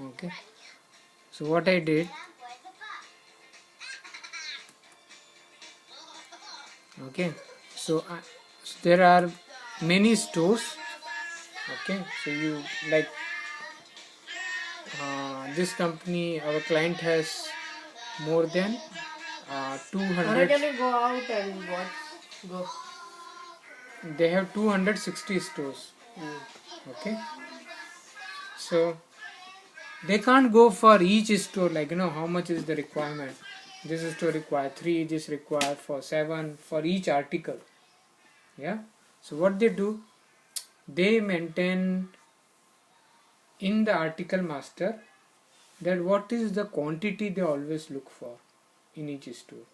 Okay, so what I did, okay, so there are many stores. Okay, so you like this company, our client has more than 200. Can you go out and watch? Go. They have 260 stores. Okay, so they can't go for each store, like how much is the requirement. This store require 3, this require for 7 for each article. Yeah, so what they do, they maintain in the article master that what is the quantity they always look for in each store.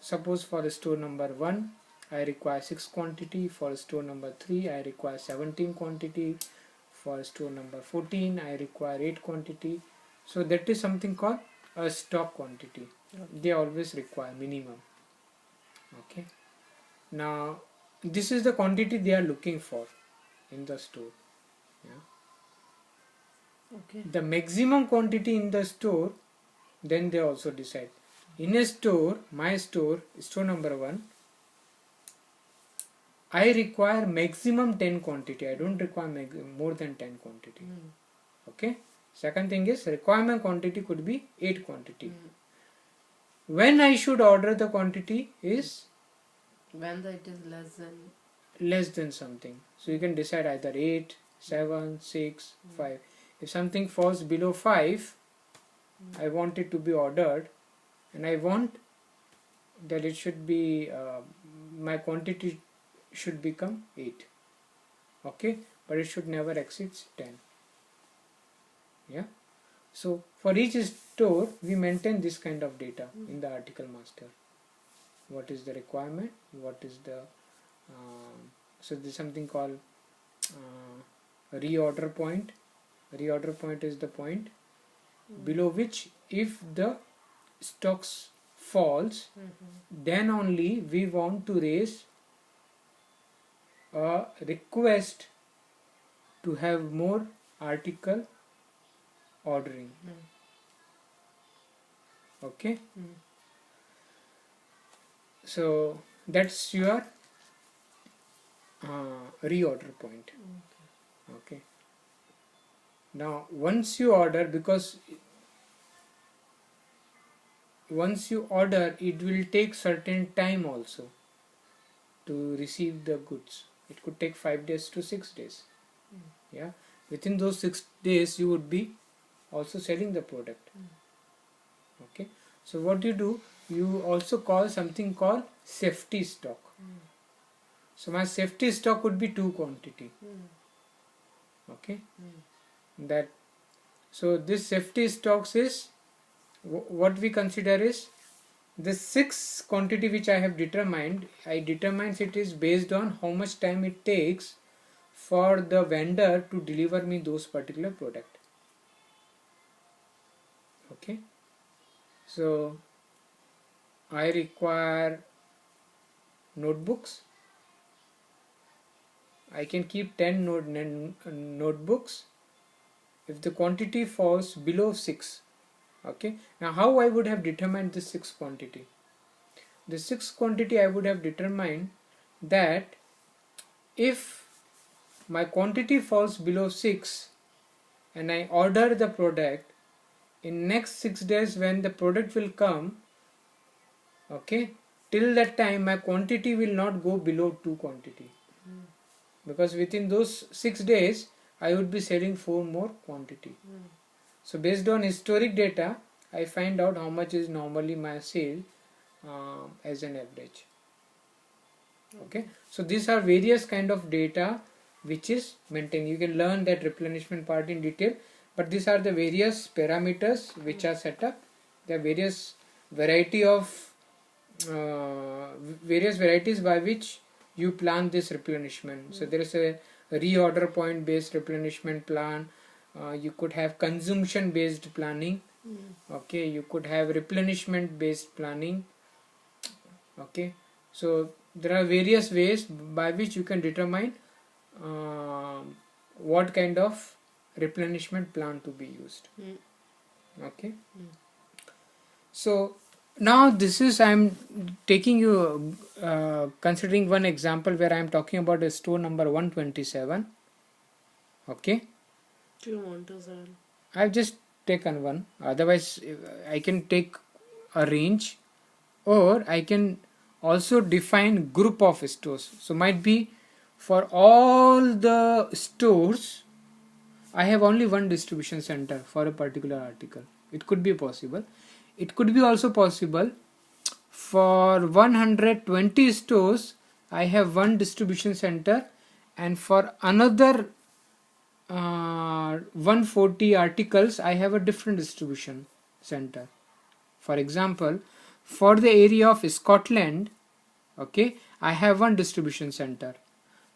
Suppose for the store number 1 I require 6 quantity, for store number 3 I require 17 quantity, for store number 14 I require 8 quantity. So that is something called a stock quantity. They always require minimum. Okay, now this is the quantity they are looking for in the store. Yeah. Okay. The maximum quantity in the store, then they also decide. In a store, my store number 1, I require maximum 10 quantity. I don't require more than 10 quantity. Okay. Second thing is requirement quantity could be 8 quantity. When I should order the quantity is when it is less than something. So you can decide either 8, 7, 6, 5. If something falls below 5, I want it to be ordered, and I want that it should be my quantity should become 8. Okay, but it should never exceed 10. Yeah, so for each store we maintain this kind of data in the article master. What is the requirement, what is the so there's something called reorder point. Reorder point is the point below which if the stocks falls, then only we want to raise a request to have more article ordering. Okay, so that's your reorder point. Okay, now once you order, because once you order it will take certain time also to receive the goods. It could take 5 days to 6 days. Yeah, within those 6 days you would be also selling the product. Okay, so what you do, you also call something called safety stock. So my safety stock would be 2 quantity. Okay, that, so this safety stocks is what we consider is the 6 quantity which I have determined. I determines it is based on how much time it takes for the vendor to deliver me those particular product. Okay, so I require notebooks. I can keep 10 notebooks if the quantity falls below 6. Okay, now how I would have determined this 6 quantity? The 6 quantity I would have determined that if my quantity falls below 6 and I order the product, in next 6 days when the product will come, okay, till that time my quantity will not go below 2 quantity, because within those 6 days I would be selling 4 more quantity. So based on historic data I find out how much is normally my sale as an average. Okay, so these are various kind of data which is maintained. You can learn that replenishment part in detail, but these are the various parameters which are set up. There are various variety of various varieties by which you plan this replenishment. So there is a reorder point based replenishment plan. You could have consumption based planning. Okay, you could have replenishment based planning. Okay, so there are various ways by which you can determine what kind of replenishment plan to be used. Mm. Okay. Mm. So now this is, I'm taking you considering one example where I am talking about a store number 127. Okay, Do you want to sell? I've just taken one, otherwise I can take a range, or I can also define group of stores. So might be for all the stores I have only one distribution center for a particular article. It could be possible. It could be also possible for 120 stores I have one distribution center, and for another 140 articles I have a different distribution center. For example, for the area of Scotland, okay, I have one distribution center.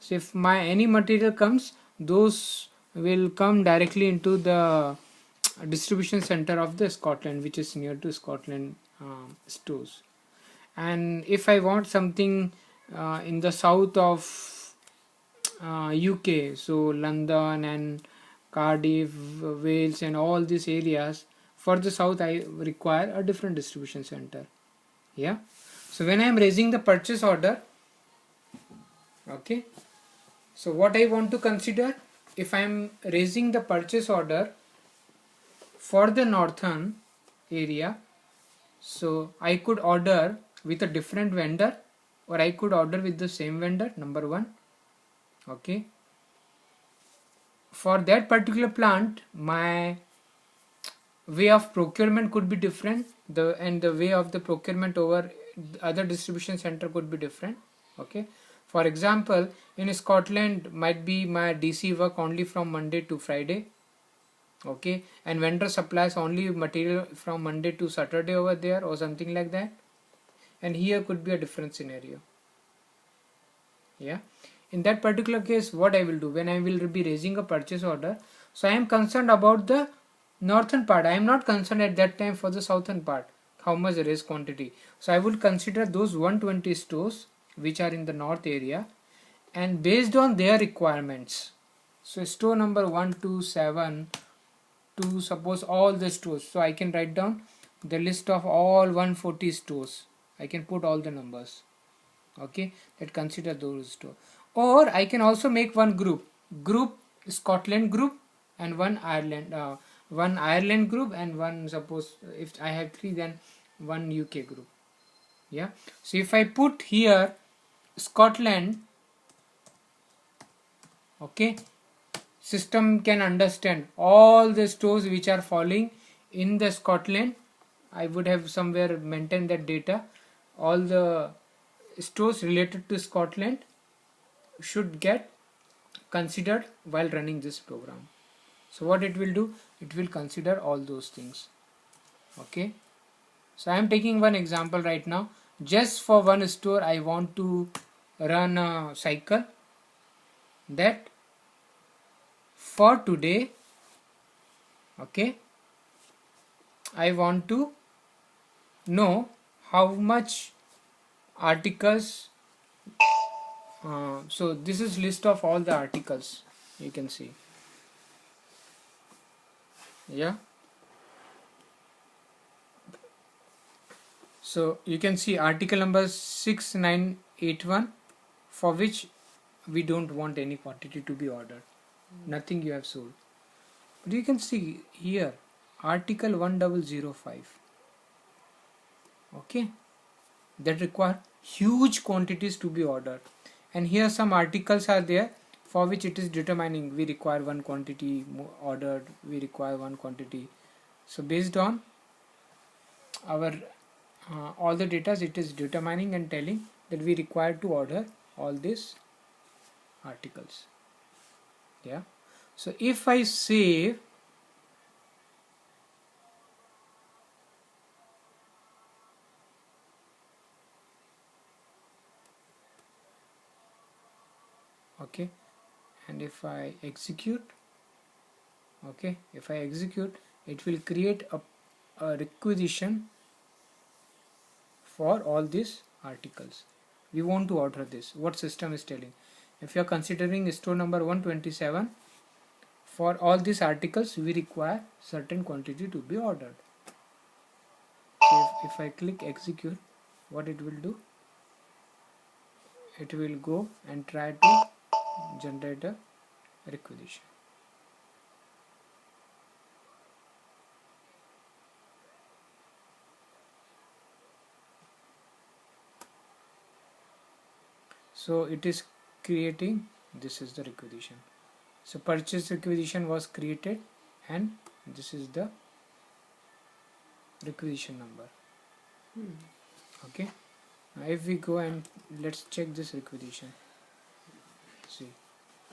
So if my any material comes, those will come directly into the distribution center of the Scotland, which is near to Scotland stores. And if I want something in the south of UK, so London and Cardiff, Wales and all these areas, for the south I require a different distribution center. Yeah. So when I am raising the purchase order, okay, so what I want to consider, if I am raising the purchase order for the northern area, so I could order with a different vendor, or I could order with the same vendor, number one. Okay, for that particular plant my way of procurement could be different, the way of the procurement over other distribution center could be different. Okay, for example, in Scotland might be my DC work only from Monday to Friday. Okay, and vendor supplies only material from Monday to Saturday over there, or something like that. And here could be a different scenario. Yeah, in that particular case, what I will do when I will be raising a purchase order, so I am concerned about the northern part. I am not concerned at that time for the southern part, how much raise quantity. So I would consider those 120 stores which are in the north area, and based on their requirements, so store number 127 to suppose all the stores, so I can write down the list of all 140 stores. I can put all the numbers, okay, that consider those stores. Or I can also make one group Scotland group, and one Ireland group, and one, suppose if I have three, then one UK group. Yeah, so if I put here Scotland, okay, system can understand all the stores which are falling in the Scotland. I would have somewhere maintained that data. All the stores related to Scotland should get considered while running this program. So what it will do, it will consider all those things. Okay, so I am taking one example right now. Just for one store I want to run a cycle that for today, okay, I want to know how much articles. So this is list of all the articles, you can see. Yeah, so you can see article number 6981, for which we don't want any quantity to be ordered, nothing you have sold. But you can see here article 1005, okay, that require huge quantities to be ordered. And here some articles are there for which it is determining we require one quantity ordered, we require one quantity. So based on our all the data, it is determining and telling that we require to order all these articles. Yeah, so if I save, okay, and if I execute, okay, if I execute, it will create a requisition for all these articles. We want to order this. What system is telling? If you are considering store number 127, for all these articles we require certain quantity to be ordered. So if I click execute, what it will do, it will go and try to generate a requisition. So it is creating, this is the requisition. So purchase requisition was created and this is the requisition number. Okay, now if we go and let's check this requisition, see,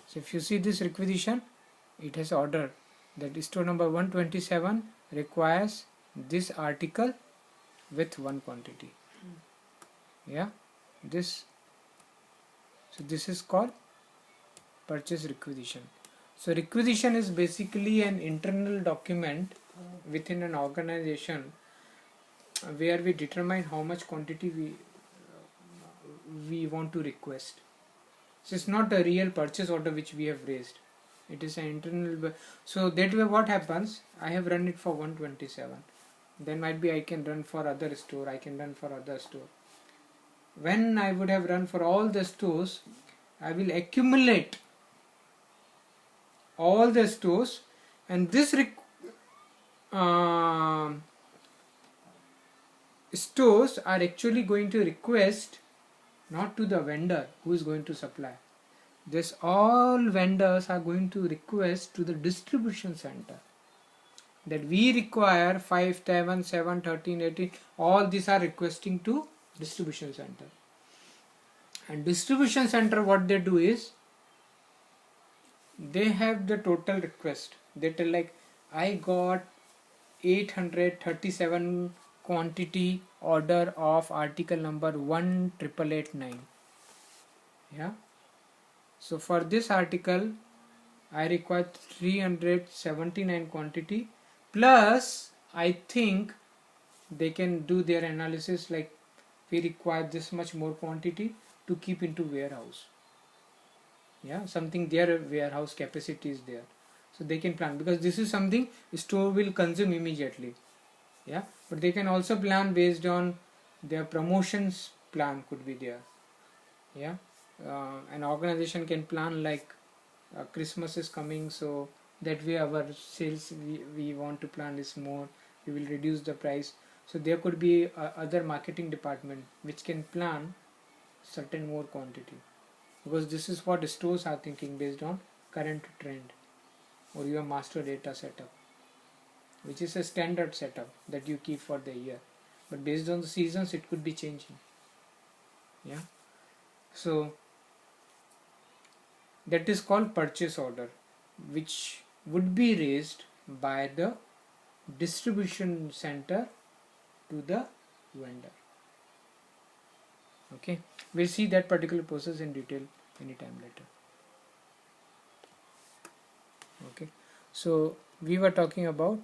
so if you see this requisition, it has order that store number 127 requires this article with one quantity. Yeah, this, so this is called purchase requisition. So requisition is basically an internal document within an organization where we determine how much quantity we want to request. So it's not a real purchase order which we have raised. It is an internal. So that way what happens, I have run it for 127. Then might be I can run for other store, I can run for other store. When I would have run for all the stores, I will accumulate all the stores, and this stores are actually going to request not to the vendor who is going to supply. This all vendors are going to request to the distribution center that we require 5, 7, 7, 13, 18, all these are requesting to distribution center. And distribution center, what they do is, they have the total request. They tell like, I got 837 quantity order of article number 18889. Yeah. So for this article, I require 379 quantity plus I think they can do their analysis like we require this much more quantity to keep into warehouse. Yeah, something their warehouse capacity is there, so they can plan, because this is something store will consume immediately. Yeah, but they can also plan based on their promotions plan could be there. Yeah, an organization can plan like Christmas is coming, so that way our sales we want to plan is more, we will reduce the price. So there could be other marketing department which can plan certain more quantity, because this is what stores are thinking based on current trend or your master data setup, which is a standard setup that you keep for the year, but based on the seasons it could be changing. Yeah, so that is called purchase order, which would be raised by the distribution center to the vendor. Okay, we'll see that particular process in detail anytime later. Okay, so we were talking about